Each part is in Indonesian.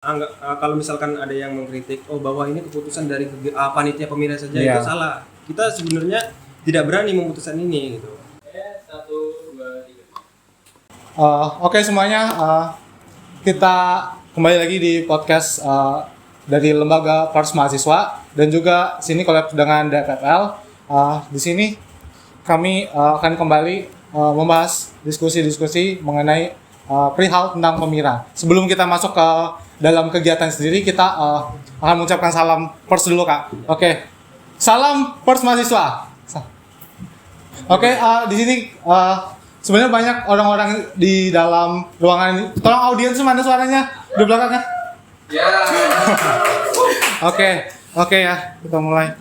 Kalau misalkan ada yang mengkritik, oh bahwa ini keputusan dari panitia pemilihan saja, Iya. itu salah. Kita sebenarnya tidak berani memutuskan ini gitu. Oke semuanya, kita kembali lagi di podcast dari Lembaga Pers Mahasiswa dan juga sini collab dengan DPPL. Di sini kami akan kembali membahas diskusi-diskusi mengenai perihal tentang pemira. Sebelum kita masuk ke dalam kegiatan sendiri, kita akan mengucapkan salam Pers dulu, Kak. Oke. Salam Pers Mahasiswa. Oke, di sini sebenarnya banyak orang-orang di dalam ruangan ini. Tolong audiens mana suaranya di belakangnya? Ya. Oke ya, kita mulai.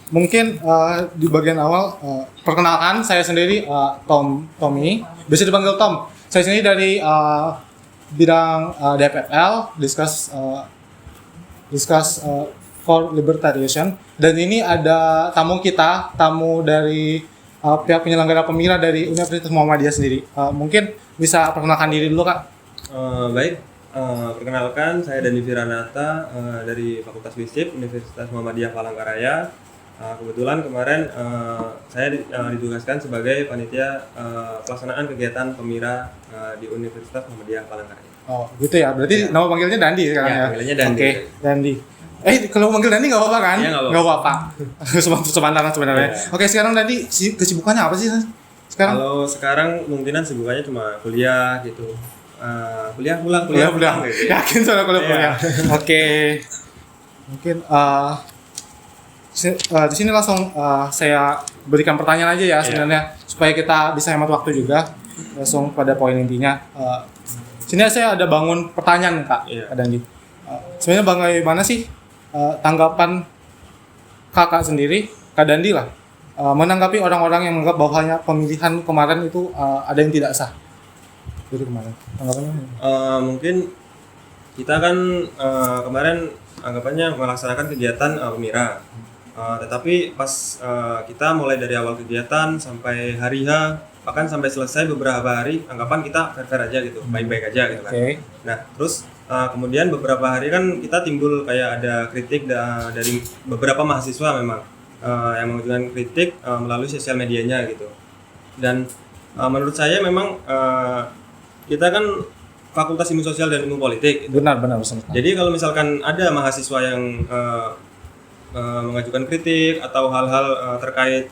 Mungkin di bagian awal perkenalkan saya sendiri Tommy, bisa dipanggil Tom. Saya sendiri dari bidang DPPL, discuss for libertarian, dan ini ada tamu dari pihak penyelenggara pemira dari Universitas Muhammadiyah sendiri. Mungkin bisa perkenalkan diri dulu, Kak. Baik, perkenalkan saya Dandi Firanata dari Fakultas FISIP Universitas Muhammadiyah Palangkaraya. Kebetulan kemarin saya ditugaskan sebagai panitia pelaksanaan kegiatan pemira di Universitas Muhammadiyah Palangkaraya. Oh, gitu ya. Berarti nama panggilnya Dandi sekarang ya? Panggilnya Dandi. Oke, Dandi. Kalau manggil Dandi nggak apa-apa kan? Iya, nggak apa-apa. Sepantaran sebenarnya. Iya. Oke, sekarang Dandi kesibukannya apa sih sekarang? Kalau sekarang kemungkinan sibukannya cuma kuliah gitu. Kuliah. Kuliah. Gitu. Yakin soal kuliah. Oke. Mungkin di sini langsung saya berikan pertanyaan aja ya sebenarnya supaya kita bisa hemat waktu juga. Langsung pada poin intinya. Sini saya ada bangun pertanyaan Kak, Kak Dandi. Sebenarnya bagaimana sih tanggapan Kakak sendiri, Kak Dandi lah, menanggapi orang-orang yang menganggap bahwanya pemilihan kemarin itu ada yang tidak sah. Jadi kemarin tanggapannya? Mungkin kita kan kemarin anggapannya melaksanakan kegiatan pemira. Tetapi pas kita mulai dari awal kegiatan sampai hari H, bahkan sampai selesai beberapa hari, anggapan kita fair-fair aja gitu, baik-baik aja gitu kan. Okay. Nah, terus kemudian beberapa hari kan kita timbul kayak ada kritik dari beberapa mahasiswa memang yang mengajukan kritik melalui sosial medianya gitu. Dan menurut saya memang kita kan Fakultas Ilmu Sosial dan Ilmu Politik. Benar. Jadi kalau misalkan ada mahasiswa yang mengajukan kritik atau hal-hal terkait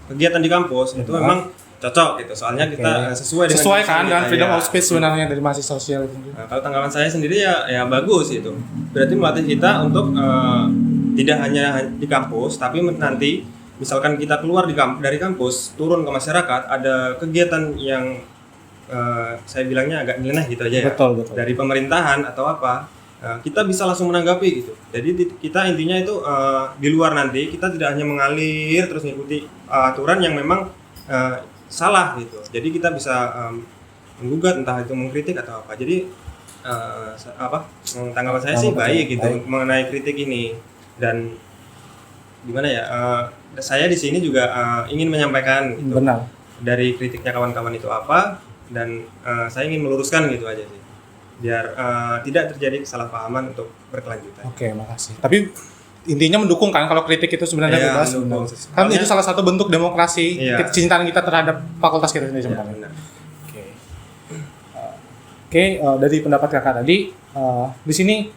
kegiatan di kampus, itu memang cocok gitu. Soalnya kita sesuai kan dengan freedom ya. of speech sebenarnya dari mahasiswa sosial itu. Nah, kalau tanggapan saya sendiri ya bagus itu. Berarti melatih kita untuk tidak hanya di kampus, tapi nanti misalkan kita keluar dari kampus, turun ke masyarakat, ada kegiatan yang saya bilangnya agak nyeleneh gitu aja ya. Betul. Dari pemerintahan atau apa, kita bisa langsung menanggapi gitu. Jadi kita intinya itu di luar nanti kita tidak hanya mengalir terus mengikuti aturan yang memang salah gitu. Jadi kita bisa menggugat, entah itu mengkritik atau apa. Jadi tanggapan saya sih baik gitu mengenai kritik ini. Dan gimana ya? Saya di sini juga ingin menyampaikan gitu. Benar. Dari kritiknya kawan-kawan itu apa, dan saya ingin meluruskan gitu aja sih. Biar tidak terjadi kesalahpahaman untuk berkelanjutan. Oke, makasih. Tapi intinya mendukung kan kalau kritik itu sebenarnya bebas. Kan itu salah satu bentuk demokrasi, kecintaan kita terhadap fakultas kita sendiri sebenarnya. Oke, dari pendapat Kakak tadi, di sini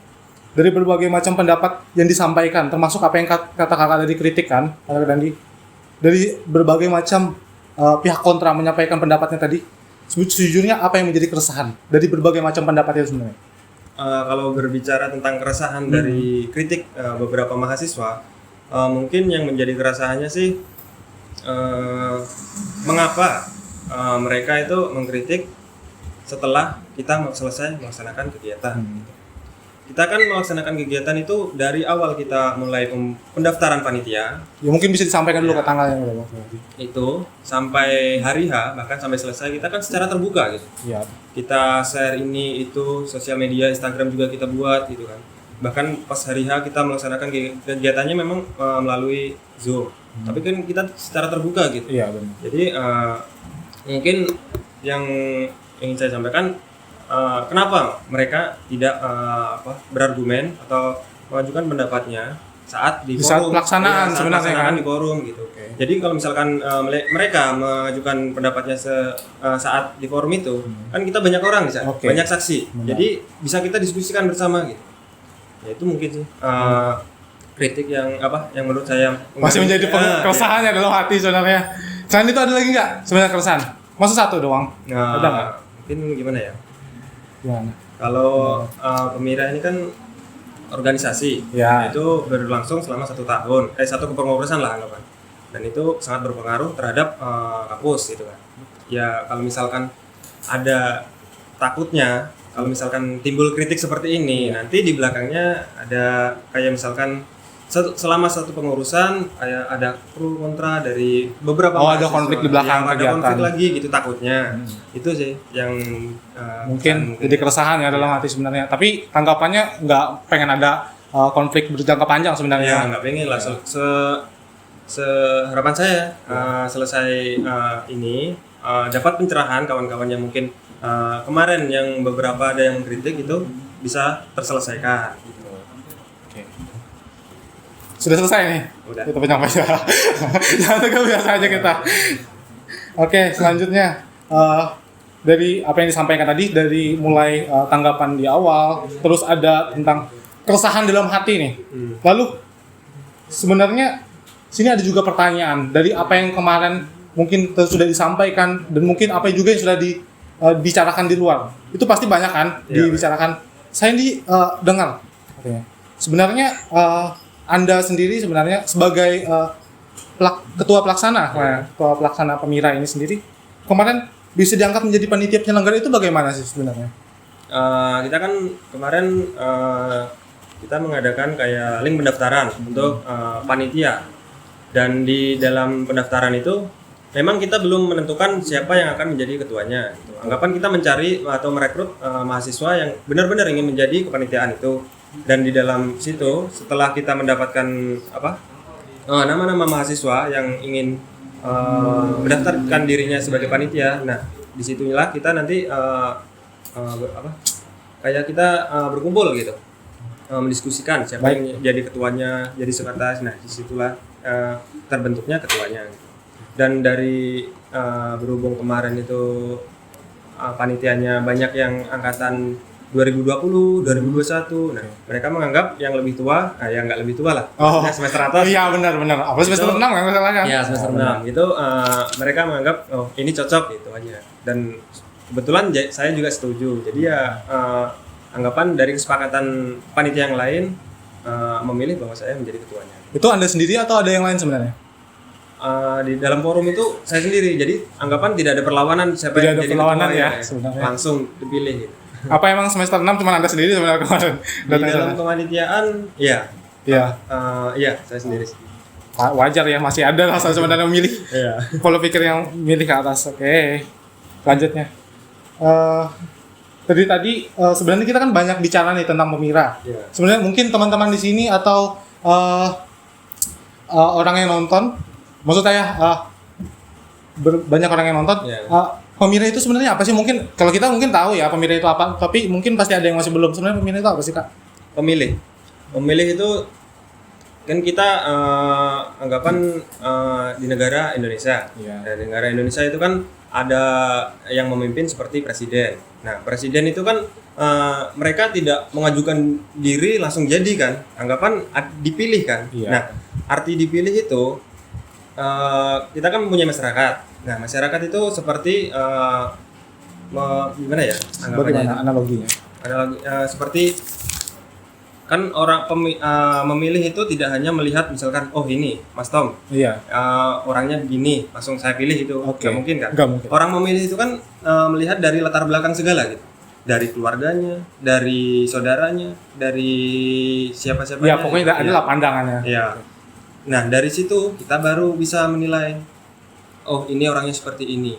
dari berbagai macam pendapat yang disampaikan, termasuk apa yang kata Kakak tadi kritik kan, Kakak Dandi, dari berbagai macam pihak kontra menyampaikan pendapatnya tadi, sejujurnya apa yang menjadi keresahan dari berbagai macam pendapatnya sebenarnya? Kalau berbicara tentang keresahan dari kritik beberapa mahasiswa, mungkin yang menjadi keresahannya sih mengapa mereka itu mengkritik setelah kita selesai melaksanakan kegiatan. Kita kan melaksanakan kegiatan itu dari awal kita mulai pendaftaran panitia. Ya mungkin bisa disampaikan dulu ke tanggalnya itu sampai hari H, bahkan sampai selesai kita kan secara terbuka gitu. Iya. Kita share ini itu sosial media, Instagram juga kita buat gitu kan. Bahkan pas hari H kita melaksanakan kegiatannya memang melalui Zoom. Tapi kan kita secara terbuka gitu. Iya, benar. Jadi mungkin yang ingin saya sampaikan kenapa mereka tidak berargumen atau mengajukan pendapatnya saat di Saat forum, pelaksanaan saat sebenarnya pelaksanaan kan? di forum gitu. Oke. Jadi kalau misalkan mereka mengajukan pendapatnya saat di forum itu, kan kita banyak orang di sana, Oke. banyak saksi. Benar. Jadi bisa kita diskusikan bersama gitu. Ya itu mungkin sih kritik yang menurut saya Masih menjadi Ya. keresahannya dalam hati sebenarnya. Selain itu ada lagi nggak sebenarnya keresahan? Masa satu doang? Nah, Ada nggak? mungkin gimana ya? Gimana? Kalau Pemira ini kan organisasi, Ya. itu berlangsung selama 1 tahun, satu kepengurusan lah anggapan, dan itu sangat berpengaruh terhadap kampus gitu kan. Ya kalau misalkan ada takutnya, kalau misalkan timbul kritik seperti ini, nanti di belakangnya ada kayak misalkan selama satu pengurusan kayak ada pro kontra dari beberapa Ada mahasiswa. konflik di belakang Ya, ada kegiatan. konflik lagi gitu takutnya. Itu sih yang Mungkin jadi keresahan ya dalam hati sebenarnya. Tapi tanggapannya nggak pengen ada konflik berjangka panjang ya sebenarnya. nggak pengen lah seharapan saya selesai ini dapat pencerahan kawan-kawan yang mungkin kemarin yang beberapa ada yang mengkritik itu bisa terselesaikan gitu. Oke. Sudah selesai nih? Udah. Kita penyampaian. Jangan tegak biasa aja kita. Oke, selanjutnya dari apa yang disampaikan tadi, dari mulai tanggapan di awal, terus ada tentang keresahan dalam hati nih. Lalu sebenarnya sini ada juga pertanyaan dari apa yang kemarin mungkin sudah disampaikan dan mungkin apa juga yang sudah dibicarakan di luar. Itu pasti banyak kan Iya. dibicarakan. Saya dengar katanya. Sebenarnya Anda sendiri sebenarnya sebagai ketua pelaksana Pemira ini sendiri kemarin bisa diangkat menjadi panitia penyelenggara itu bagaimana sih sebenarnya? Kita kan kemarin kita mengadakan kayak link pendaftaran untuk panitia, dan di dalam pendaftaran itu memang kita belum menentukan siapa yang akan menjadi ketuanya gitu. Anggapan kita mencari atau merekrut mahasiswa yang benar-benar ingin menjadi kepanitiaan itu, dan di dalam situ setelah kita mendapatkan nama-nama mahasiswa yang ingin mendaftarkan dirinya sebagai panitia, nah disitulah kita nanti kayak kita berkumpul gitu, mendiskusikan siapa yang jadi ketuanya, jadi sekretaris. Nah disitulah terbentuknya ketuanya gitu. Dan dari berhubung kemarin itu panitianya banyak yang angkatan 2020, 2021. Nah, mereka menganggap yang lebih tua, yang nggak lebih tua lah. Ya, semester atas. Iya benar. Apa semester 6 yang masalahnya? Ya, semester 6. Gitu mereka menganggap ini cocok gitu aja. Dan kebetulan saya juga setuju. Jadi ya anggapan dari kesepakatan panitia yang lain memilih bahwa saya menjadi ketuanya. Itu Anda sendiri atau ada yang lain sebenarnya? Di dalam forum itu saya sendiri. Jadi anggapan tidak ada perlawanan siapa Tidak yang ada menjadi perlawanan ketua, ya, sebenarnya. langsung dipilih gitu. Apa emang semester 6 cuma Anda sendiri sebenarnya kemarin? Di dalam kepanitiaan, ya. Iya. Iya, saya sendiri sih. Wajar ya, masih ada rasa sebenarnya memilih. Iya. Kalau pikir yang milih ke atas. Oke. Selanjutnya. Tadi sebenarnya kita kan banyak bicara nih tentang Pemira. Iya. Sebenarnya mungkin teman-teman di sini atau orang yang nonton, maksud saya banyak orang yang nonton. Iya. Pemira itu sebenarnya apa sih? Mungkin kalau kita mungkin tahu ya Pemira itu apa, tapi mungkin pasti ada yang masih belum. Sebenarnya Pemira itu apa sih, Kak? Pemilih itu kan kita anggapan di negara Indonesia. Iya. Dan di negara Indonesia itu kan ada yang memimpin seperti presiden. Nah, presiden itu kan mereka tidak mengajukan diri langsung jadi kan. Anggapan dipilih kan. Iya. Nah, arti dipilih itu kita kan mempunyai masyarakat. Nah, masyarakat itu seperti gimana ya anggapannya? Bagaimana analoginya? Seperti kan orang memilih itu tidak hanya melihat misalkan ini Mas Tom Iya. orangnya begini langsung saya pilih itu. Oke. Nggak mungkin kan. Nggak mungkin. Orang memilih itu kan melihat dari latar belakang segala gitu, dari keluarganya, dari saudaranya, dari siapa-siapa. Ya pokoknya adalah pandangannya. Ya. Nah dari situ kita baru bisa menilai, ini orangnya seperti ini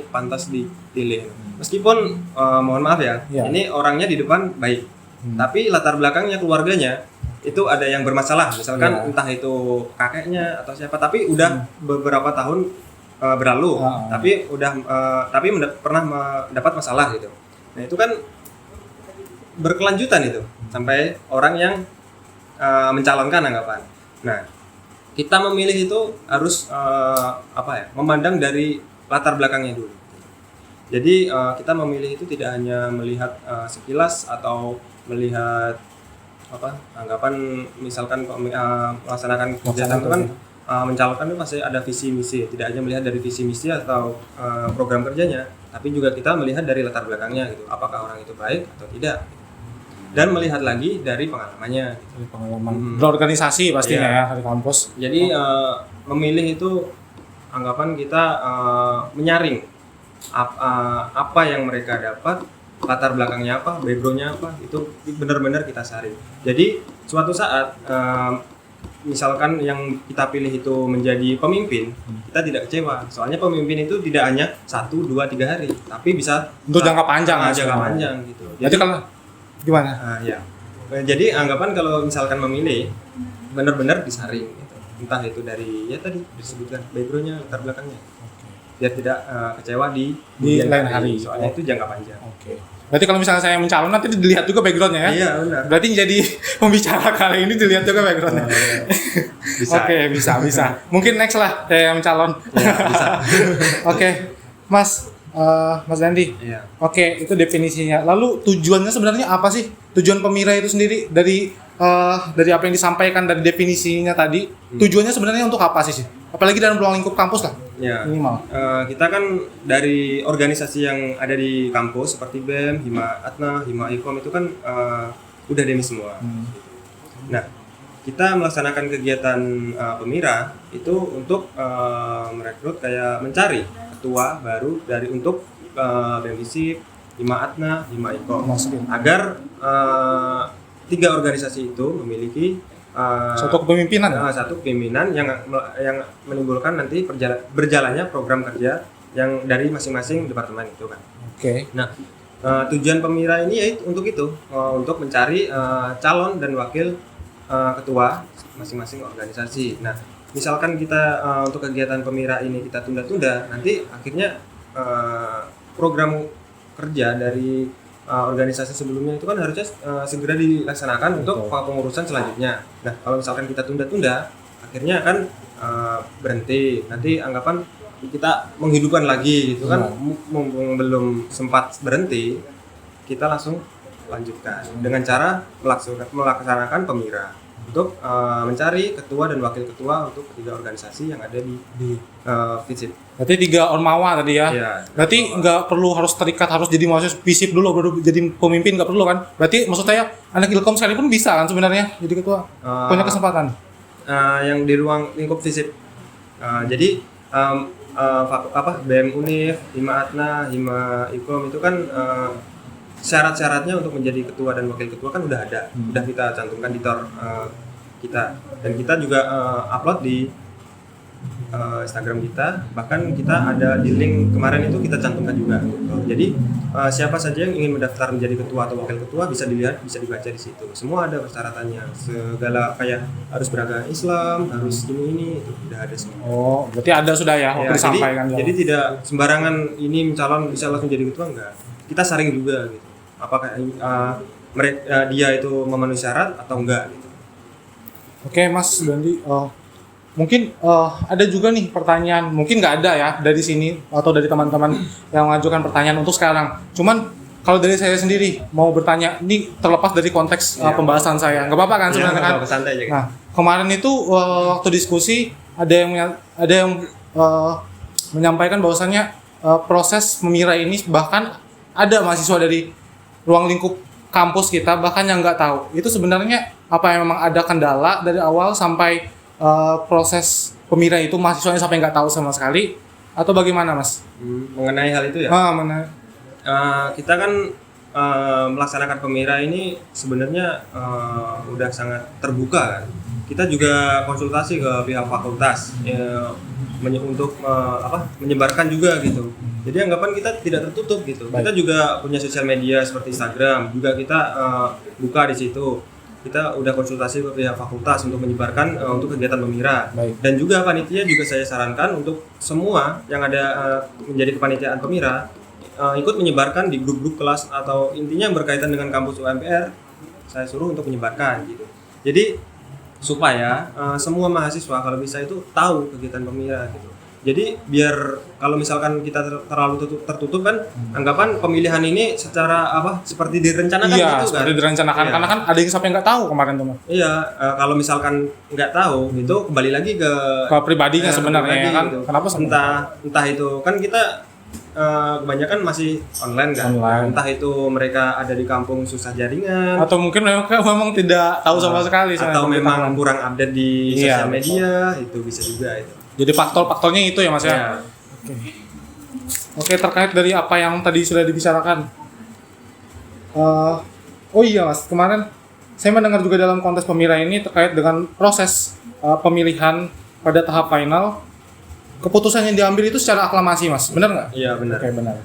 pantas dipilih. Meskipun mohon maaf ya, Ya. ini orangnya di depan baik, tapi latar belakangnya keluarganya itu ada yang bermasalah. Misalkan Ya. entah itu kakeknya atau siapa, tapi udah beberapa tahun berlalu, tapi pernah mendapat masalah gitu. Nah itu kan berkelanjutan itu sampai orang yang mencalonkan anggapan. Nah kita memilih itu harus memandang dari latar belakangnya dulu. Jadi kita memilih itu tidak hanya melihat sekilas atau melihat anggapan misalkan melaksanakan kegiatan itu kan mencalonkan itu pasti ada visi misi, tidak hanya melihat dari visi misi atau program kerjanya, tapi juga kita melihat dari latar belakangnya gitu, apakah orang itu baik atau tidak, dan melihat lagi dari pengalamannya. Dari pengalaman berorganisasi pastinya ya di kampus. Jadi memilih itu anggapan kita menyaring apa yang mereka dapat, latar belakangnya apa, backgroundnya apa, itu benar-benar kita saring. Jadi suatu saat misalkan yang kita pilih itu menjadi pemimpin, kita tidak kecewa. Soalnya pemimpin itu tidak hanya 1, 2, 3 hari, tapi bisa untuk jangka panjang. Jangka panjang gitu. Jadi kalau gimana? Ya. Jadi anggapan kalau misalkan memilih benar-benar disaring gitu. Entah itu dari tadi disebutkan backgroundnya, latar belakangnya. Biar tidak kecewa di lain hari. Soalnya itu jangka panjang. Oke. Berarti kalau misalnya saya mencalon nanti dilihat juga backgroundnya ya? Iya benar. Berarti jadi pembicara kali ini dilihat juga backgroundnya. Bisa. Oke, bisa. Mungkin next lah saya yang mencalon. Ya, bisa. Oke, Mas Dandi. Iya. Oke, itu definisinya. Lalu tujuannya sebenarnya apa sih? Tujuan Pemira itu sendiri dari apa yang disampaikan dari definisinya tadi, tujuannya sebenarnya untuk apa sih? Apalagi dalam ruang lingkup kampus lah. Ya. Minimal. Kita kan dari organisasi yang ada di kampus seperti BEM, Hima Atna, Hima Ikom itu kan udah demi semua. Nah, kita melaksanakan kegiatan Pemira itu untuk merekrut kayak mencari ketua baru dari untuk BEM Visip, Hima Atna, Hima Ikom agar 3 organisasi itu memiliki satu kepemimpinan. Satu kepemimpinan yang menimbulkan nanti berjalannya program kerja yang dari masing-masing departemen itu kan. Oke. Nah, tujuan Pemira ini yaitu untuk mencari calon dan wakil ketua masing-masing organisasi. Nah, misalkan kita untuk kegiatan Pemira ini kita tunda-tunda, nanti akhirnya program kerja dari organisasi sebelumnya itu kan harusnya segera dilaksanakan untuk pengurusan selanjutnya. Nah, kalau misalkan kita tunda-tunda, akhirnya kan berhenti. Nanti anggapan kita menghidupkan lagi gitu kan, mumpung belum sempat berhenti, kita langsung lanjutkan dengan cara melaksanakan Pemira untuk mencari ketua dan wakil ketua untuk 3 organisasi yang ada di Visip. Berarti 3 ormawa tadi ya? Iya. Berarti nggak perlu harus terikat harus jadi mahasiswa Visip dulu baru jadi pemimpin, nggak perlu kan? Berarti maksud saya anak Ilkom sekalipun bisa kan sebenarnya jadi ketua? Punya kesempatan? Yang di ruang lingkup Visip. Jadi BEM Unif, Hima Atna, Hima Ikom itu kan syarat-syaratnya untuk menjadi ketua dan wakil ketua kan udah ada, udah kita cantumkan di tor kita, dan kita juga upload di Instagram kita, bahkan kita ada di link kemarin itu kita cantumkan juga. Jadi siapa saja yang ingin mendaftar menjadi ketua atau wakil ketua bisa dilihat, bisa dibaca di situ. Semua ada persyaratannya, segala kayak harus beragama Islam, harus ini itu udah ada semua. Oh, berarti ada sudah ya waktu disampaikan. Jadi tidak sembarangan ini mencalon bisa langsung jadi ketua, enggak. Kita saring juga gitu. Apakah dia itu memenuhi syarat atau enggak gitu. Oke, Mas Dandi, mungkin ada juga nih pertanyaan, mungkin nggak ada ya dari sini atau dari teman-teman yang mengajukan pertanyaan untuk sekarang. Cuman kalau dari saya sendiri mau bertanya, ini terlepas dari konteks pembahasan saya, nggak apa-apa kan sebenarnya kan? Santai aja. Nah, kemarin itu waktu diskusi ada yang menyampaikan bahwasannya proses Pemira ini bahkan ada mahasiswa dari ruang lingkup kampus kita bahkan yang nggak tahu. Itu sebenarnya apa yang memang ada kendala dari awal sampai proses Pemira itu mahasiswanya sampai nggak tahu sama sekali atau bagaimana, Mas? Mengenai hal itu ya? Kita kan melaksanakan Pemira ini sebenarnya udah sangat terbuka kan. Kita juga konsultasi ke pihak fakultas untuk menyebarkan juga gitu. Jadi anggapan kita tidak tertutup gitu. Baik. Kita juga punya sosial media seperti Instagram, juga kita buka di situ. Kita udah konsultasi ke pihak fakultas untuk menyebarkan untuk kegiatan Pemira. Baik. Dan juga panitia juga saya sarankan untuk semua yang ada menjadi kepanitiaan Pemira ikut menyebarkan di grup-grup kelas atau intinya berkaitan dengan kampus UMPR, saya suruh untuk menyebarkan gitu. Jadi supaya semua mahasiswa kalau bisa itu tahu kegiatan Pemira gitu. Jadi biar kalau misalkan kita terlalu tertutup kan, anggapan pemilihan ini secara seperti direncanakan Iya, gitu kan. seperti direncanakan Iya. Karena kan ada yang sampai nggak tahu kemarin teman. Iya, kalau misalkan nggak tahu itu kembali lagi ke Pribadinya sebenarnya pribadi kan. gitu. Kenapa entah itu kan kita kebanyakan masih online kan. Online. Entah itu mereka ada di kampung susah jaringan Atau mungkin memang tidak tahu sama sekali atau memang kurang update di Iya, sosial media, itu bisa juga itu. Jadi faktor-faktornya itu ya Mas ya. Ya. Oke, terkait dari apa yang tadi sudah dibicarakan. Oh iya Mas, kemarin saya mendengar juga dalam kontes Pemira ini terkait dengan proses pemilihan pada tahap final. Keputusan yang diambil itu secara aklamasi Mas, benar nggak? Iya benar. Oke, benar.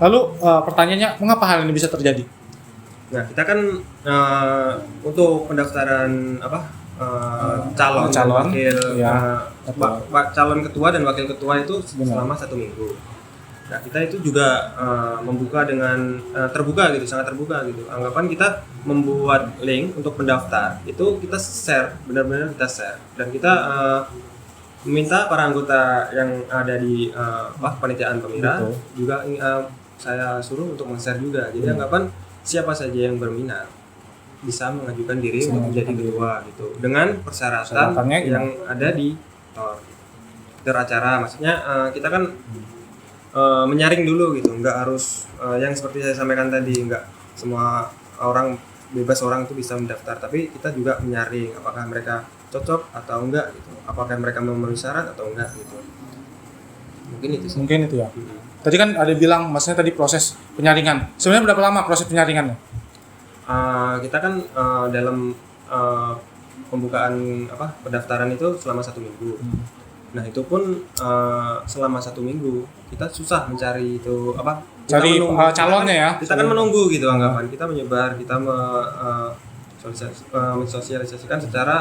Lalu pertanyaannya, mengapa hal ini bisa terjadi? Nah, kita kan untuk pendaftaran calon wakil ya. calon ketua dan wakil ketua itu Benar. selama 1 minggu. Nah, kita itu juga membuka dengan terbuka gitu, sangat terbuka gitu. Anggapan kita membuat link untuk pendaftar itu kita share, benar-benar kita share, dan kita meminta para anggota yang ada di panitiaan Pemira Betul. juga saya suruh untuk men-share juga. Jadi anggapan siapa saja yang berminat bisa mengajukan diri untuk menjadi ketua gitu dengan persyaratan yang ada di acara. Maksudnya kita kan menyaring dulu gitu, nggak harus yang seperti saya sampaikan tadi, nggak semua orang bebas orang itu bisa mendaftar, tapi kita juga menyaring apakah mereka cocok atau enggak gitu, apakah mereka memenuhi syarat atau enggak gitu. Mungkin itu sih. Mungkin itu ya. Tadi kan ada bilang, maksudnya tadi proses penyaringan. Sebenarnya berapa lama proses penyaringannya? Kita kan dalam pembukaan pendaftaran itu selama 1 minggu. Nah itu pun selama 1 minggu kita susah mencari itu Cari calonnya ya. Kita kan menunggu gitu anggapan. Kita menyebar, kita mensosialisasikan secara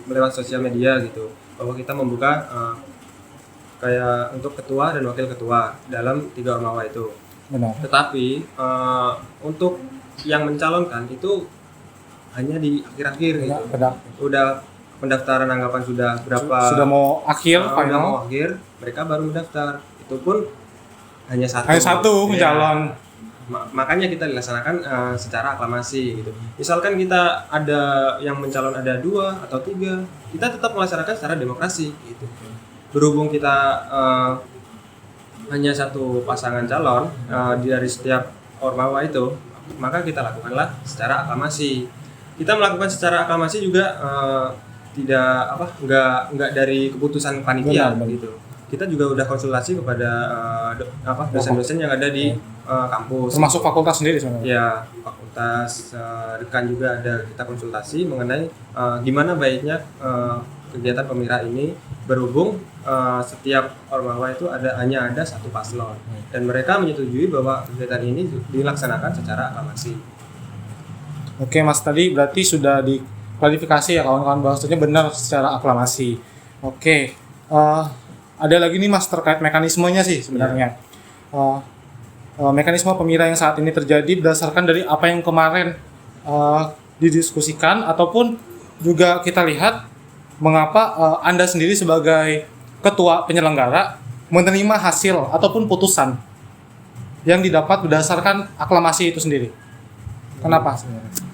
lewat sosial media gitu, bahwa kita membuka kayak untuk ketua dan wakil ketua dalam 3 ormawa itu. Benar. Tetapi untuk yang mencalonkan itu hanya di akhir-akhir gitu. Udah pendaftaran anggapan sudah berapa? Sudah mau akhir, Udah final. mau akhir, mereka baru mendaftar. Itu pun hanya satu. Hanya satu Ya. calon. Makanya kita dilaksanakan secara aklamasi gitu. Misalkan kita ada yang mencalon ada 2 atau 3, kita tetap melaksanakan secara demokrasi gitu. Berhubung kita hanya satu pasangan calon dari setiap ormawa itu, maka kita lakukanlah secara aklamasi. Kita melakukan secara aklamasi juga tidak nggak dari keputusan panitia gitu. Kita juga udah konsultasi kepada dosen-dosen yang ada di kampus. Termasuk fakultas sendiri sebenarnya. Ya, fakultas, dekan juga ada, kita konsultasi mengenai gimana baiknya kegiatan Pemira ini, berhubung setiap ormawa itu hanya ada satu paslon, dan mereka menyetujui bahwa kegiatan ini dilaksanakan secara aklamasi. Oke Mas, tadi berarti sudah diklarifikasi ya kawan-kawan bahwasanya benar secara aklamasi. Oke, ada lagi nih Mas terkait mekanismenya sih sebenarnya. Mekanisme Pemira yang saat ini terjadi berdasarkan dari apa yang kemarin didiskusikan, ataupun juga kita lihat mengapa Anda sendiri sebagai ketua penyelenggara menerima hasil ataupun putusan yang didapat berdasarkan aklamasi itu sendiri. Kenapa sebenarnya?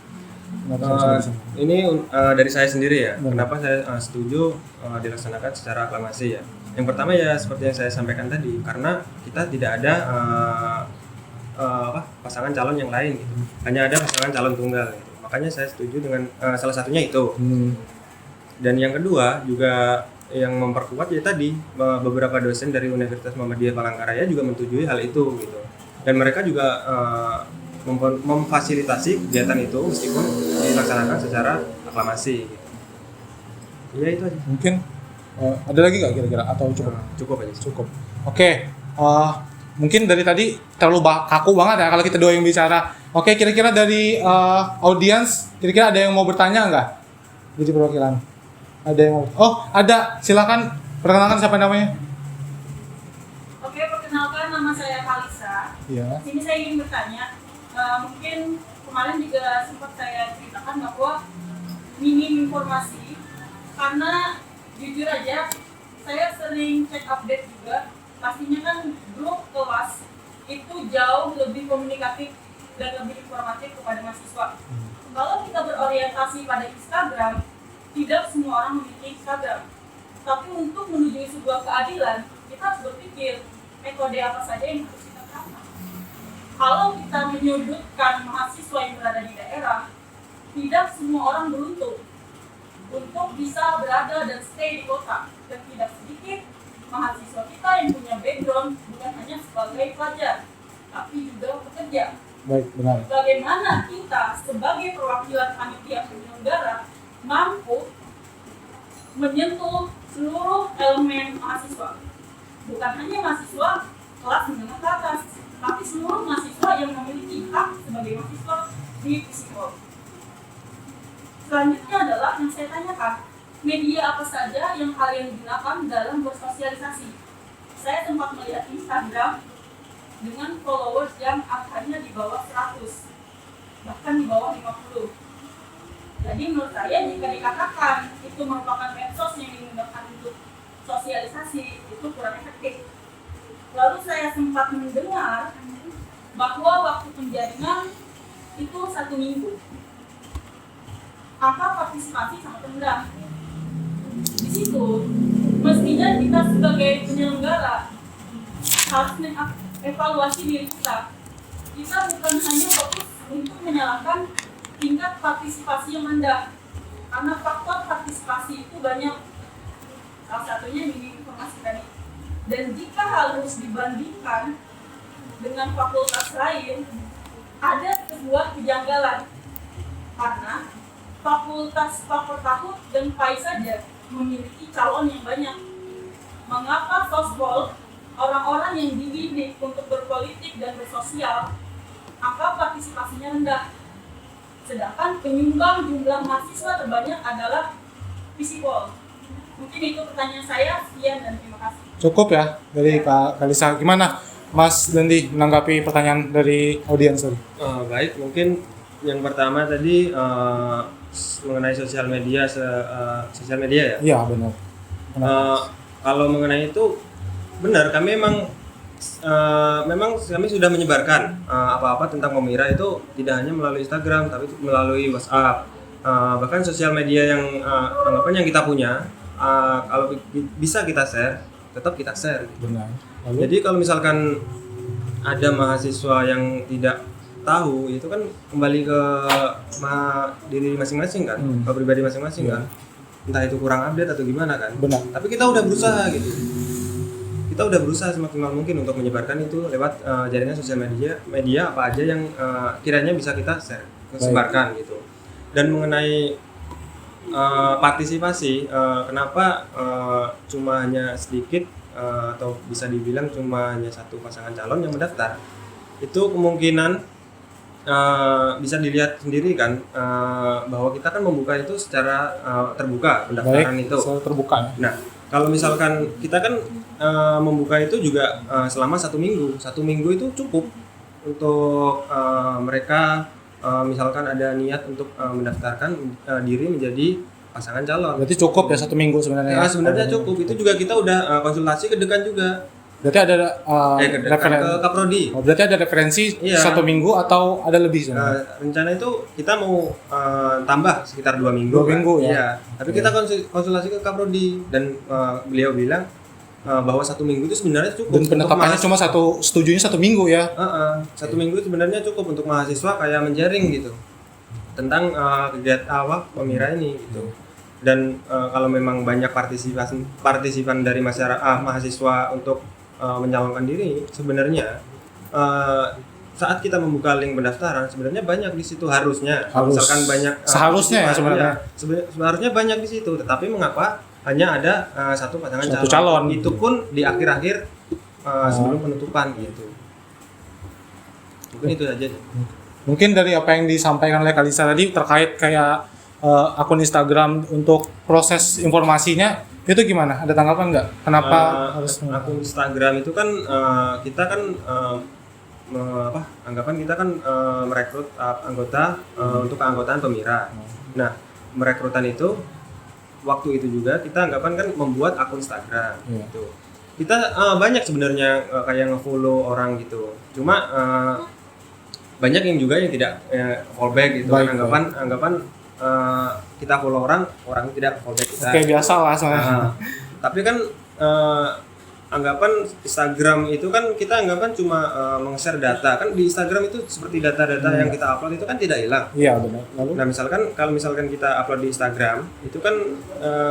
Ini dari saya sendiri ya. Kenapa saya setuju dilaksanakan secara aklamasi ya? Yang pertama ya seperti yang saya sampaikan tadi, karena kita tidak ada pasangan calon yang lain gitu. Hanya ada pasangan calon tunggal gitu. Makanya saya setuju dengan salah satunya itu. Dan yang kedua juga yang memperkuat ya tadi, beberapa dosen dari Universitas Muhammadiyah Palangkaraya juga menyetujui hal itu gitu. Dan mereka juga memfasilitasi kegiatan itu meskipun dilaksanakan secara aklamasi gitu. Ya itu aja. Mungkin ada lagi nggak kira-kira atau cukup? Cukup aja. Cukup. Oke. Mungkin dari tadi terlalu kaku banget ya kalau kita dua yang bicara. Oke, kira-kira dari audiens, kira-kira ada yang mau bertanya nggak? Jadi perwakilan. Ada yang mau? Oh, ada. Silakan perkenalkan siapa namanya. Oke, perkenalkan nama saya Kalisa. Iya. Sini saya ingin bertanya, mungkin kemarin juga sempat saya ceritakan bahwa minim informasi, karena jujur aja saya sering cek update juga. Pastinya kan grup kelas itu jauh lebih komunikatif dan lebih informatif kepada mahasiswa. Kalau kita berorientasi pada Instagram, tidak semua orang memiliki Instagram. Tapi untuk menuju sebuah keadilan, kita harus berpikir metode apa saja yang harus kita terapkan. Kalau kita menyudutkan mahasiswa yang berada di daerah, tidak semua orang beruntung untuk bisa berada dan stay di kota. Dan tidak sedikit mahasiswa kita yang punya background bukan hanya sebagai pelajar, tapi juga pekerja. Baik, benar. Bagaimana kita sebagai perwakilan panitia penyelenggara mampu menyentuh seluruh elemen mahasiswa, bukan hanya mahasiswa kelas menengah ke atas, tapi seluruh mahasiswa yang memiliki hak sebagai mahasiswa di Psikol. Selanjutnya adalah yang saya tanyakan, media apa saja yang kalian gunakan dalam bersosialisasi? Saya sempat melihat Instagram dengan followers yang angkanya di bawah 100, bahkan di bawah 50. Jadi menurut saya jika dikatakan itu merupakan medsos yang digunakan untuk sosialisasi, itu kurang efektif. Lalu saya sempat mendengar bahwa waktu penjaringan itu 1 minggu. Angka partisipasi sangat rendah. Di situ mestinya kita sebagai penyelenggara harus mengevaluasi diri kita. Kita bukan hanya fokus untuk menyalahkan tingkat partisipasi yang rendah, karena faktor partisipasi itu banyak. Salah satunya minim informasi tadi. Dan jika harus dibandingkan dengan fakultas lain, ada sebuah kejanggalan, karena fakultas Fakultas dan PAI saja memiliki calon yang banyak. Mengapa sospol, orang-orang yang dididik untuk berpolitik dan bersosial, angka partisipasinya rendah? Sedangkan penyumbang jumlah mahasiswa terbanyak adalah Psikol. Mungkin itu pertanyaan saya. Sekian dan terima kasih. Cukup ya dari Kak Kalisa. Gimana Mas Dendi menanggapi pertanyaan dari audiens tadi? Baik, mungkin yang pertama tadi mengenai sosial media ya. Iya, benar. Kalau mengenai itu benar, kami memang kami sudah menyebarkan apa-apa tentang Komira itu tidak hanya melalui Instagram tapi melalui WhatsApp, bahkan sosial media yang anggapan yang kita punya, kalau bisa kita share tetap kita share. Benar. Lalu? Jadi kalau misalkan ada mahasiswa yang tidak tahu, itu kan kembali ke diri masing-masing kan, ke pribadi masing-masing kan, entah itu kurang update atau gimana kan. Benar. Tapi kita udah berusaha gitu. Kita udah berusaha semaksimal mungkin untuk menyebarkan itu lewat jaringan sosial media apa aja yang kiranya bisa kita share, sebarkan gitu. Dan mengenai partisipasi, kenapa cuma hanya sedikit atau bisa dibilang cuma hanya 1 pasangan calon yang mendaftar? Itu kemungkinan bisa dilihat sendiri kan, bahwa kita kan membuka itu secara terbuka pendaftaran. Baik, itu secara terbuka. Nah, kalau misalkan kita kan membuka itu juga selama 1 minggu. 1 minggu itu cukup untuk mereka misalkan ada niat untuk mendaftarkan diri menjadi pasangan calon. Berarti cukup ya 1 minggu sebenarnya? Ya, sebenarnya cukup. Itu juga kita udah konsultasi ke dekan juga. Berarti ada ke Kaprodi. Berarti ada referensi 1 minggu atau ada lebih sebenarnya? Rencana itu kita mau tambah sekitar 2 minggu. 2 minggu ya. Iya. Tapi kita konsultasi ke Kaprodi dan beliau bilang bahwa 1 minggu itu sebenarnya cukup. Dan penetapannya cuma setujunya 1 minggu ya? 1 minggu sebenarnya cukup untuk mahasiswa kayak menjaring gitu tentang kegiatan awal Komira ini gitu. Dan kalau memang banyak partisipan dari masyarakat mahasiswa untuk menyalonkan diri, sebenarnya saat kita membuka link pendaftaran sebenarnya banyak di situ harusnya. Misalkan banyak seharusnya ya sebenarnya. Seharusnya banyak di situ, tetapi mengapa hanya ada 1 pasangan calon? Itu pun di akhir-akhir sebelum penutupan gitu. Mungkin itu aja. Mungkin dari apa yang disampaikan oleh Kalisa tadi terkait kayak akun Instagram untuk proses informasinya itu gimana? Ada tanggapan nggak? Kenapa harus akun Instagram itu kan kita kan anggapan kita kan merekrut anggota untuk keanggotaan Pemira. Nah, merekrutan itu waktu itu juga kita anggapan kan membuat akun Instagram gitu. Kita banyak sebenarnya kayak nge-follow orang gitu. Cuma banyak yang juga yang tidak fallback gitu. Kan anggapan kita follow orang tidak fallback kita. Oke, biasa lah soalnya. Tapi kan anggapan Instagram itu kan kita anggapan cuma meng-share data. Kan di Instagram itu seperti data-data yang kita upload itu kan tidak hilang. Iya, benar. Lalu Nah, kalau misalkan kita upload di Instagram, itu kan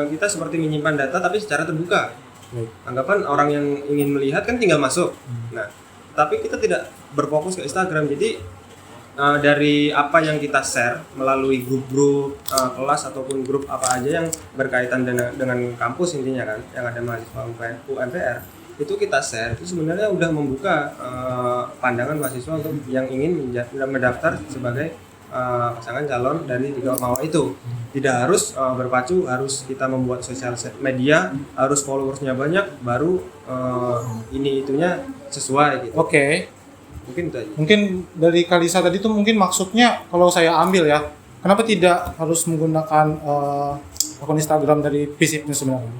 kita seperti menyimpan data tapi secara terbuka. Anggapan orang yang ingin melihat kan tinggal masuk. Nah, tapi kita tidak berfokus ke Instagram. Jadi dari apa yang kita share melalui grup-grup kelas ataupun grup apa aja yang berkaitan dengan kampus intinya kan, yang ada mahasiswa UMPR, itu kita share itu sebenarnya udah membuka pandangan mahasiswa untuk yang ingin mendaftar sebagai pasangan calon dari 3 Ormawa itu. Tidak harus berpacu, harus kita membuat sosial media, harus followersnya banyak, baru ini itunya sesuai gitu. Oke. Mungkin itu aja. Mungkin dari Kalisa tadi tuh mungkin maksudnya kalau saya ambil ya, kenapa tidak harus menggunakan akun Instagram dari FISIP sebenarnya?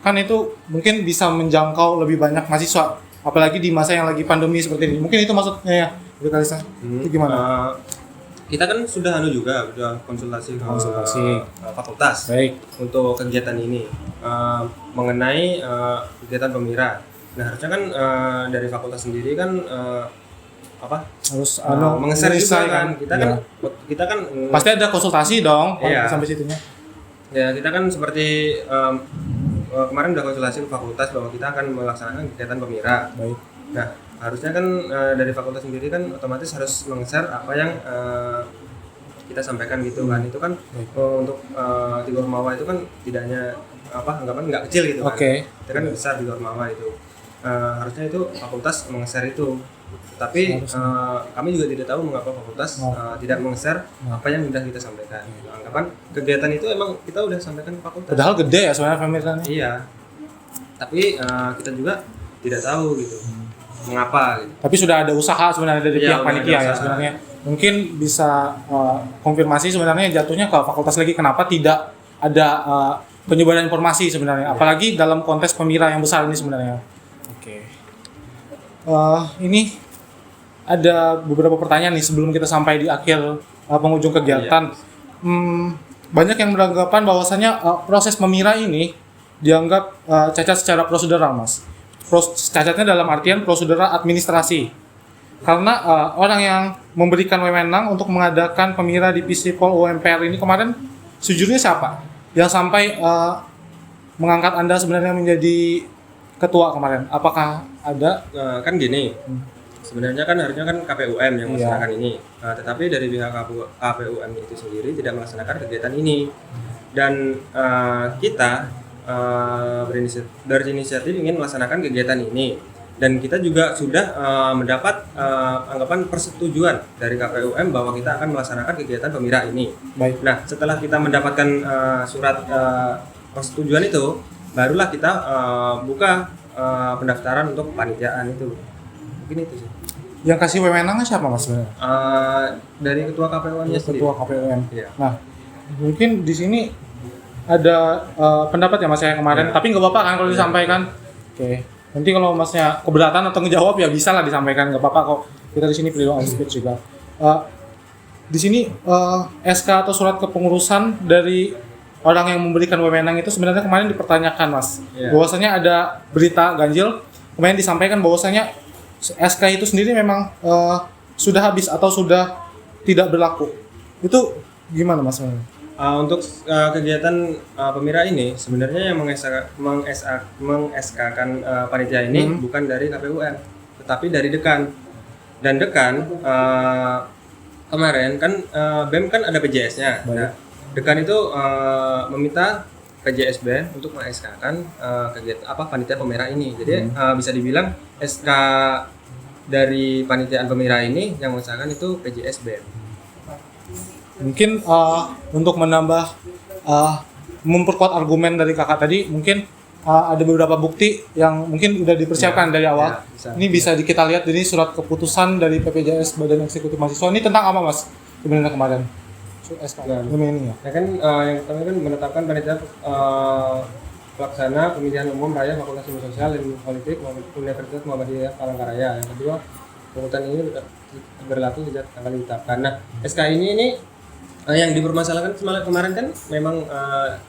Kan itu mungkin bisa menjangkau lebih banyak mahasiswa, apalagi di masa yang lagi pandemi seperti ini. Mungkin itu maksudnya ya, dari Kalisa. Itu gimana? Kita kan sudah udah konsultasi ke fakultas. Baik. Untuk kegiatan ini mengenai kegiatan Pemira. Nah, harusnya kan dari fakultas sendiri kan harus meng-share juga kan. Kita kan pasti ada konsultasi dong sampai situnya. Ya, kita kan seperti kemarin udah konsultasi ke fakultas bahwa kita akan melaksanakan kegiatan Pemira. Baik. Nah, harusnya kan dari fakultas sendiri kan otomatis harus meng-share apa yang kita sampaikan gitu kan. Itu kan untuk 3 Ormawa itu kan tidak hanya anggapan nggak kecil gitu kan. Itu kan besar 3 Ormawa itu. Harusnya itu fakultas meng-share itu. Tapi kami juga tidak tahu mengapa fakultas tidak meng-share apa yang sudah kita sampaikan. Anggapan kegiatan itu emang kita udah sampaikan ke fakultas. Padahal gede ya sebenarnya Pemirannya. Iya. Tapi kita juga tidak tahu gitu. Mengapa gitu. Tapi sudah ada usaha sebenarnya dari pihak panitia ya sebenarnya. Mungkin bisa konfirmasi sebenarnya jatuhnya ke fakultas lagi kenapa tidak ada penyebaran informasi sebenarnya. Apalagi dalam konteks Pemira yang besar ini sebenarnya. Oke. Ini ada beberapa pertanyaan nih sebelum kita sampai di akhir penghujung kegiatan. Banyak yang beranggapan bahwasanya proses Pemira ini dianggap cacat secara prosedural, Mas. Cacatnya dalam artian prosedural administrasi. Karena orang yang memberikan wewenang untuk mengadakan Pemira di Visipol UMPR ini kemarin sejujurnya siapa? Yang sampai mengangkat Anda sebenarnya menjadi ketua kemarin. Apakah ada? Kan gini. Sebenarnya kan harusnya kan KPUM yang melaksanakan ini. Tetapi dari pihak KPUM itu sendiri tidak melaksanakan kegiatan ini. Dan kita berinisiatif ingin melaksanakan kegiatan ini, dan kita juga sudah mendapat anggapan persetujuan dari KPUM bahwa kita akan melaksanakan kegiatan Pemira ini. Baik. Nah, setelah kita mendapatkan surat persetujuan itu, barulah kita buka pendaftaran untuk kepanitiaan itu. Mungkin itu sih. Yang kasih wewenangnya siapa, Mas sebenarnya? Dari ketua KPUM-nya sendiri. Ketua KPUM. Iya. Nah, mungkin di sini ada pendapat ya Mas ya kemarin, tapi nggak apa-apa kan kalau disampaikan. Oke. Nanti kalau Masnya keberatan atau ngejawab ya bisa lah disampaikan, nggak apa-apa kok. Kita di sini freedom of speech juga. Di sini SK atau surat kepengurusan dari orang yang memberikan wewenang itu sebenarnya kemarin dipertanyakan, Mas. Bahwasanya ada berita ganjil, kemarin disampaikan bahwasanya SK itu sendiri memang sudah habis atau sudah tidak berlaku. Itu gimana, Mas? Untuk kegiatan Pemira ini sebenarnya yang meng-SK-kan panitia ini bukan dari KPUM, tetapi dari dekan. Dan dekan kemarin kan BEM kan ada PJS-nya. Nah, dekan itu meminta PJSB untuk meng-SK-kan kegiatan panitia Pemira ini. Jadi bisa dibilang SK dari panitiaan Pemira ini yang mengesahkan itu PJSB. Mungkin untuk menambah memperkuat argumen dari kakak tadi, mungkin ada beberapa bukti yang mungkin udah dipersiapkan dari awal. bisa. Ini bisa kita lihat dari surat keputusan dari PPJS Badan Eksekutif Mahasiswa. Ini tentang apa Mas sebenarnya kemarin? SK ini ya. Ya kan yang pertama kan menetapkan panitia pelaksana pemilihan umum raya Fakultas Ilmu Sosial dan Politik Universitas Muhammadiyah Palangkaraya. Yang kedua, pengurutan ini berlaku sejak tanggal ditetapkan. Nah, SK ini yang dipermasalahkan kemarin kan memang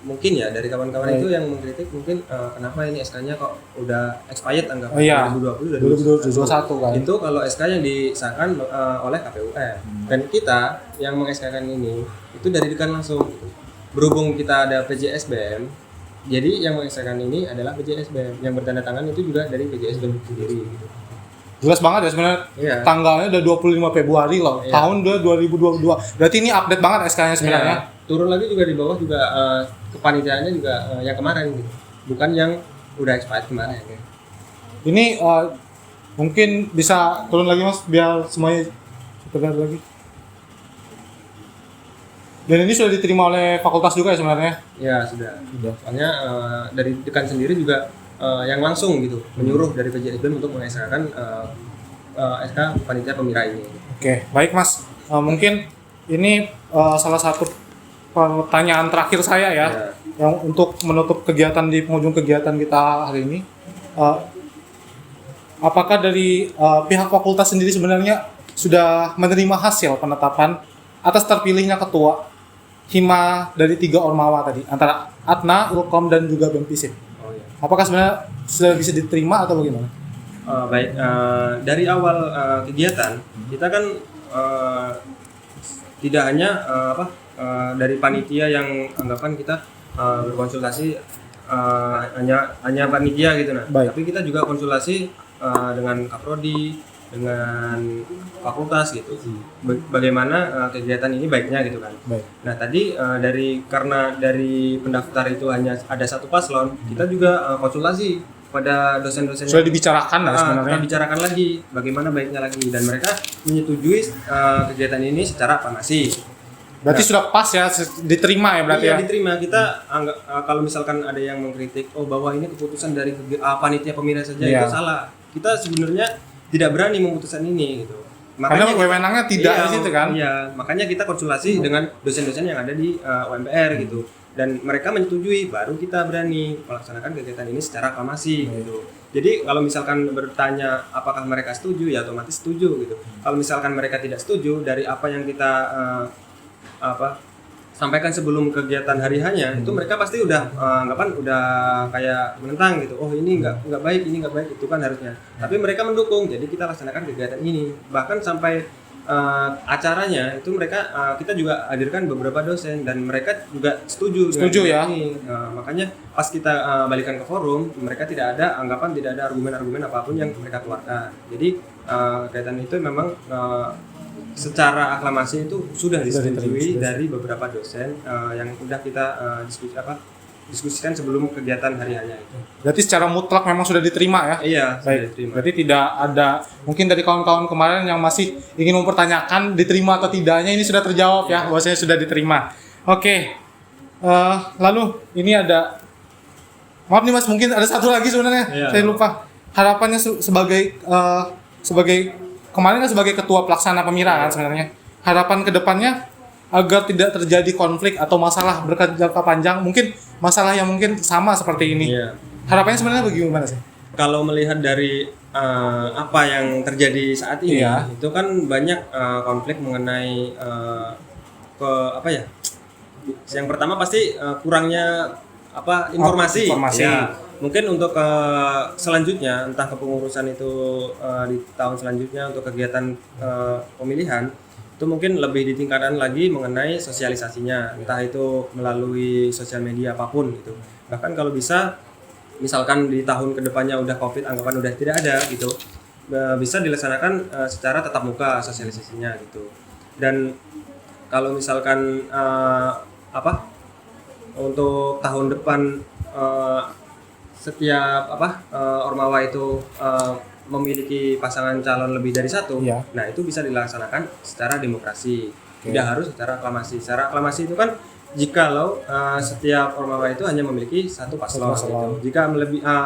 mungkin ya dari kawan-kawan itu yang mengkritik mungkin kenapa ini SK-nya kok udah expired anggapan 2020 2021 kan. Itu kalau SK yang disahkan oleh KPUM dan kita yang meng-SK-kan ini itu dari dekan langsung gitu. Berhubung kita ada PJSBM, jadi yang meng-SK-kan ini adalah PJSBM yang bertanda tangan itu juga dari PJSBM sendiri gitu. Jelas banget ya sebenarnya. Iya. Tanggalnya udah 25 Februari loh. Iya. Tahun 2022. Berarti ini update banget SK-nya sebenarnya. Ya, turun lagi juga di bawah juga kepanitiaannya juga yang kemarin gitu. Bukan yang udah expired kemarin ya. Ini mungkin bisa turun lagi Mas biar semuanya terlihat lagi. Dan ini sudah diterima oleh fakultas juga ya sebenarnya? Ya sudah. Soalnya dari dekan sendiri juga yang langsung gitu menyuruh dari PJSBM untuk mengesahkan SK panitia pemira ini. Oke, baik Mas. Mungkin ini salah satu pertanyaan terakhir saya ya, yang untuk menutup kegiatan di penghujung kegiatan kita hari ini. Apakah dari pihak fakultas sendiri sebenarnya sudah menerima hasil penetapan atas terpilihnya ketua hima dari 3 ormawa tadi antara Atna, Ilkom dan juga BEM-FISIP? Apakah sebenarnya sudah bisa diterima atau bagaimana? Baik, dari awal kegiatan kita kan tidak hanya dari panitia yang anggapan kita berkonsultasi hanya panitia gitu nah. Baik. Tapi kita juga konsultasi dengan Kaprodi, dengan fakultas gitu. Bagaimana kegiatan ini baiknya gitu kan. Baik. Nah, tadi karena dari pendaftar itu hanya ada satu paslon, kita juga konsultasi pada dosen-dosen. Sudah dibicarakan lah sebenarnya. Kita bicarakan lagi bagaimana baiknya lagi dan mereka menyetujui kegiatan ini secara aklamasi. Berarti sudah pas ya, diterima ya berarti iya, ya? diterima. Kita kalau misalkan ada yang mengkritik, bahwa ini keputusan dari panitia pemilihan saja itu salah. Kita sebenarnya tidak berani memutuskan ini gitu. Karena wewenangnya tidak di situ kan? Iya, makanya kita konsultasi dengan dosen-dosen yang ada di UMPR gitu. Dan mereka menyetujui, baru kita berani melaksanakan kegiatan ini secara aklamasi gitu. Jadi kalau misalkan bertanya apakah mereka setuju, ya otomatis setuju gitu. Kalau misalkan mereka tidak setuju dari apa yang kita sampaikan sebelum kegiatan hari hanya, itu mereka pasti udah anggapan udah kayak menentang gitu. Oh ini nggak baik, ini nggak baik, itu kan harusnya. Tapi mereka mendukung, jadi kita laksanakan kegiatan ini. Bahkan sampai acaranya itu kita juga hadirkan beberapa dosen dan mereka juga setuju ya ini. Makanya pas kita balikan ke forum, mereka tidak ada argumen-argumen apapun yang mereka keluarkan. Jadi kegiatan itu memang secara aklamasi itu sudah disetujui dari beberapa dosen yang sudah kita diskusikan sebelum kegiatan hari hanya itu. Berarti secara mutlak memang sudah diterima ya? Iya, sudah diterima. Berarti tidak ada mungkin dari kawan-kawan kemarin yang masih ingin mempertanyakan diterima atau tidaknya, ini sudah terjawab ya, bahwasanya sudah diterima. Oke. Lalu ini ada, maaf nih Mas, mungkin ada satu lagi sebenarnya, saya lupa. Harapannya sebagai kemarin kan sebagai ketua pelaksana pemira kan sebenarnya. Harapan kedepannya agar tidak terjadi konflik atau masalah berjangka panjang, mungkin masalah yang mungkin sama seperti ini. Harapannya sebenarnya bagaimana sih? Kalau melihat dari apa yang terjadi saat ini, itu kan banyak konflik mengenai yang pertama pasti kurangnya informasi. Ya. Mungkin untuk selanjutnya, entah kepengurusan itu di tahun selanjutnya untuk kegiatan pemilihan, itu mungkin lebih ditingkatkan lagi mengenai sosialisasinya, entah itu melalui sosial media apapun gitu. Bahkan kalau bisa, misalkan di tahun kedepannya udah COVID, anggapan udah tidak ada gitu, bisa dilaksanakan secara tatap muka sosialisasinya gitu. Dan kalau misalkan untuk tahun depan setiap ormawa itu memiliki pasangan calon lebih dari satu, nah itu bisa dilaksanakan secara demokrasi. Tidak harus secara aklamasi. Secara aklamasi itu kan jikalau setiap ormawa itu hanya memiliki satu paslon. Gitu. Jika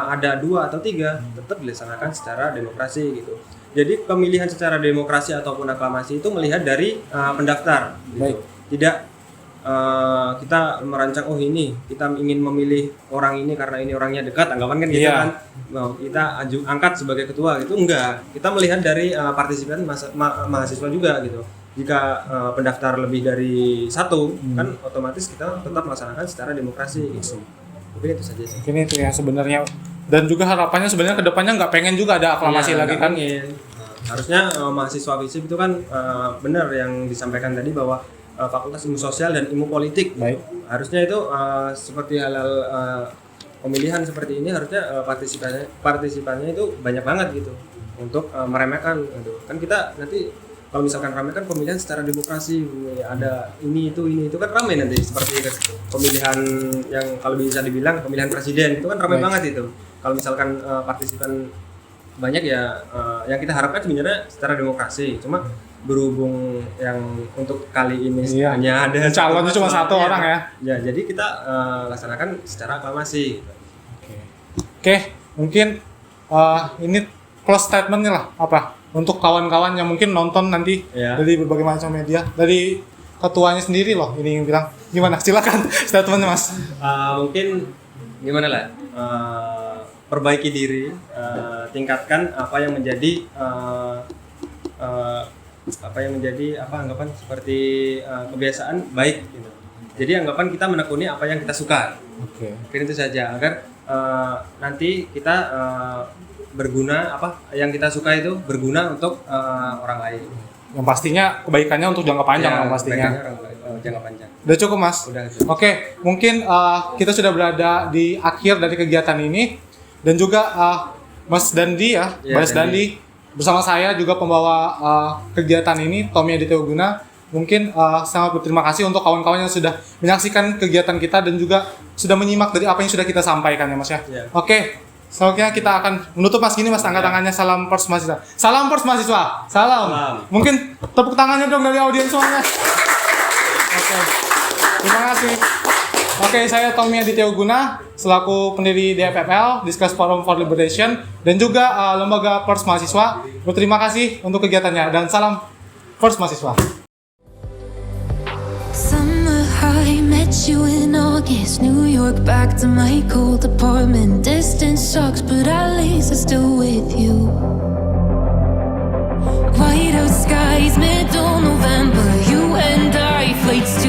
ada 2 atau 3, tetap dilaksanakan secara demokrasi gitu. Jadi pemilihan secara demokrasi ataupun aklamasi itu melihat dari pendaftar. Gitu. Baik. Tidak kita merancang ini kita ingin memilih orang ini karena ini orangnya dekat, anggapan kan gitu kan. Kita angkat sebagai ketua gitu, enggak. Kita melihat dari partisipan mahasiswa juga gitu. Jika pendaftar lebih dari 1 kan otomatis kita tetap melaksanakan secara demokrasi gitu. Mungkin itu saja sih. Ini itu ya sebenarnya, dan juga harapannya sebenarnya kedepannya nggak pengen juga ada aklamasi lagi kan. Harusnya mahasiswa FISIP itu kan benar yang disampaikan tadi bahwa Fakultas Ilmu Sosial dan Ilmu Politik. Baik. Harusnya itu seperti hal-hal pemilihan seperti ini harusnya partisipannya itu banyak banget gitu untuk meremehkan gitu. Kan kita nanti kalau misalkan ramai kan pemilihan secara demokrasi, ada ini itu kan ramai nanti seperti pemilihan yang kalau bisa dibilang pemilihan presiden itu kan ramai banget itu. Kalau misalkan partisipan banyak ya yang kita harapkan sebenarnya secara demokrasi. Cuma berhubung yang untuk kali ini hanya ada calonnya cuma 1 orang ya. Ya, jadi kita laksanakan secara aklamasi. Oke, mungkin ini close statement nih lah apa untuk kawan-kawan yang mungkin nonton nanti dari berbagai macam media, dari ketuanya sendiri loh ini yang bilang gimana, silakan statementnya Mas. Mungkin gimana lah, perbaiki diri, tingkatkan apa yang menjadi anggapan seperti kebiasaan baik gitu. Jadi anggapan kita menekuni apa yang kita suka. Mungkin itu saja agar nanti kita berguna, apa yang kita suka itu berguna untuk orang lain. Yang pastinya kebaikannya untuk jangka panjang pastinya. Jangka panjang. Udah cukup Mas? Udah. Oke, mungkin kita sudah berada di akhir dari kegiatan ini, dan juga Mas Dandi Mas Dandi bersama saya juga pembawa kegiatan ini, Tommy Aditya Guna. Mungkin sangat berterima kasih untuk kawan-kawan yang sudah menyaksikan kegiatan kita dan juga sudah menyimak dari apa yang sudah kita sampaikan ya Mas ya. Oke, selanjutnya kita akan menutup Mas gini Mas, angkat tangannya, salam Pers Mahasiswa. Salam Pers Mahasiswa. Salam. Mungkin tepuk tangannya dong dari audiens semuanya. Oke. Terima kasih. Oke, saya Tommy Aditya Guna selaku pendiri DFFL, Discuss Forum for Liberation, dan juga lembaga Pers Mahasiswa. Berterima kasih untuk kegiatannya dan salam Pers Mahasiswa. I met you in August, New York, back to my cold apartment. Distance sucks, but at least I'm still with you. White out skies, middle November, you and I, flights to